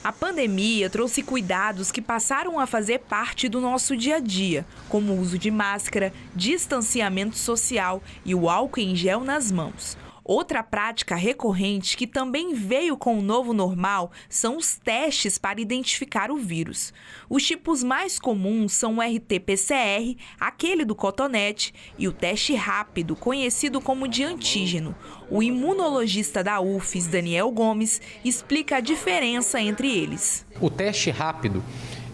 A pandemia trouxe cuidados que passaram a fazer parte do nosso dia a dia, como o uso de máscara, distanciamento social e o álcool em gel nas mãos. Outra prática recorrente que também veio com o novo normal são os testes para identificar o vírus. Os tipos mais comuns são o RT-PCR, aquele do cotonete, e o teste rápido, conhecido como de antígeno. O imunologista da UFES, Daniel Gomes, explica a diferença entre eles. O teste rápido,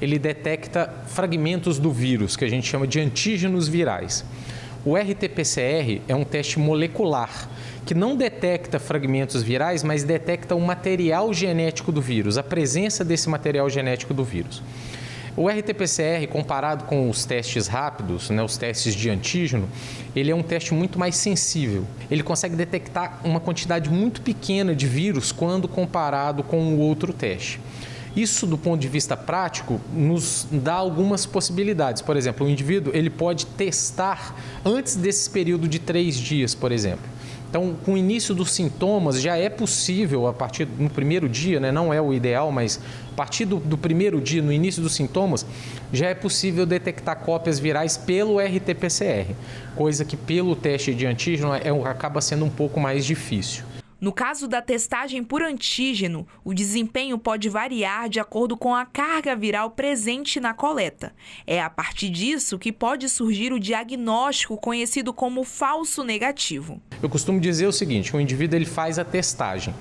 ele detecta fragmentos do vírus, que a gente chama de antígenos virais. O RT-PCR é um teste molecular, que não detecta fragmentos virais, mas detecta o material genético do vírus, a presença desse material genético do vírus. O RT-PCR, comparado com os testes rápidos, os testes de antígeno, ele é um teste muito mais sensível. Ele consegue detectar uma quantidade muito pequena de vírus quando comparado com o outro teste. Isso, do ponto de vista prático, nos dá algumas possibilidades. Por exemplo, o indivíduo ele pode testar antes desse período de 3 dias, por exemplo. Então, com o início dos sintomas, já é possível, a partir do primeiro dia, não é o ideal, mas a partir do primeiro dia, no início dos sintomas, já é possível detectar cópias virais pelo RT-PCR, coisa que pelo teste de antígeno acaba sendo um pouco mais difícil. No caso da testagem por antígeno, o desempenho pode variar de acordo com a carga viral presente na coleta. É a partir disso que pode surgir o diagnóstico conhecido como falso negativo. Eu costumo dizer o seguinte, o indivíduo ele faz a testagem.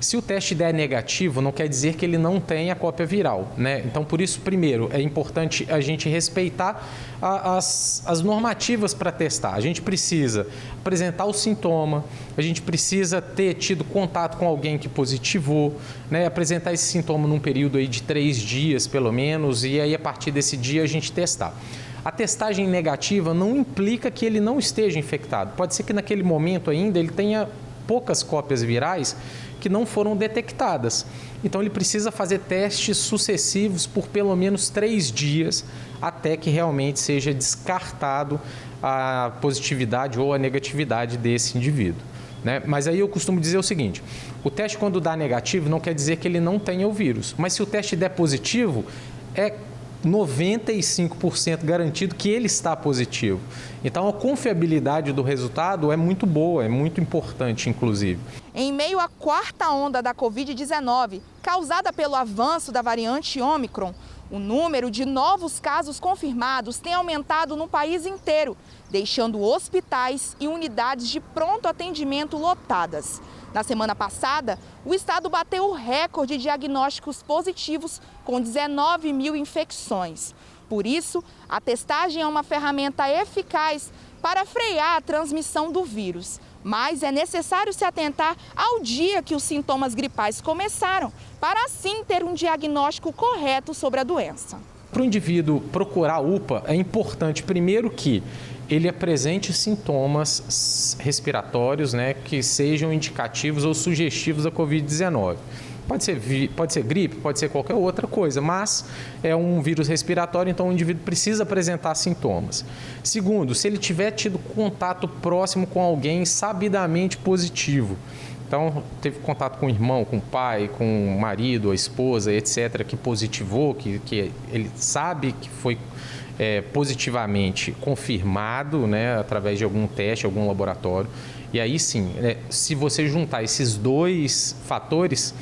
Se o teste der negativo, não quer dizer que ele não tem a cópia viral, Então, por isso, primeiro, é importante a gente respeitar as normativas para testar. A gente precisa apresentar o sintoma, a gente precisa ter tido contato com alguém que positivou, apresentar esse sintoma num período aí de 3 dias, pelo menos, e aí, a partir desse dia, a gente testar. A testagem negativa não implica que ele não esteja infectado. Pode ser que naquele momento ainda ele tenha poucas cópias virais que não foram detectadas. Então ele precisa fazer testes sucessivos por pelo menos 3 dias até que realmente seja descartado a positividade ou a negatividade desse indivíduo. Mas aí eu costumo dizer o seguinte, o teste quando dá negativo não quer dizer que ele não tenha o vírus, mas se o teste der positivo, é 95% garantido que ele está positivo. Então, a confiabilidade do resultado é muito boa, é muito importante, inclusive. Em meio à 4ª onda da Covid-19, causada pelo avanço da variante Ômicron, o número de novos casos confirmados tem aumentado no país inteiro, deixando hospitais e unidades de pronto atendimento lotadas. Na semana passada, o estado bateu o recorde de diagnósticos positivos com 19 mil infecções. Por isso, a testagem é uma ferramenta eficaz para frear a transmissão do vírus. Mas é necessário se atentar ao dia que os sintomas gripais começaram, para assim ter um diagnóstico correto sobre a doença. Para o indivíduo procurar a UPA, é importante, primeiro, que ele apresente sintomas respiratórios, que sejam indicativos ou sugestivos da Covid-19. Pode ser gripe, pode ser qualquer outra coisa, mas é um vírus respiratório, então o indivíduo precisa apresentar sintomas. Segundo, se ele tiver tido contato próximo com alguém sabidamente positivo, então teve contato com o irmão, com o pai, com o marido, a esposa, etc., que positivou, que ele sabe que foi positivamente confirmado, através de algum teste, algum laboratório. E aí sim, se você juntar esses 2 fatores,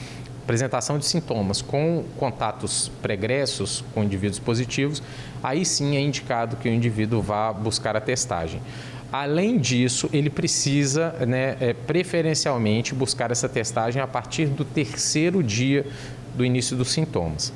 apresentação de sintomas com contatos pregressos com indivíduos positivos, aí sim é indicado que o indivíduo vá buscar a testagem. Além disso, ele precisa, preferencialmente, buscar essa testagem a partir do 3º dia do início dos sintomas.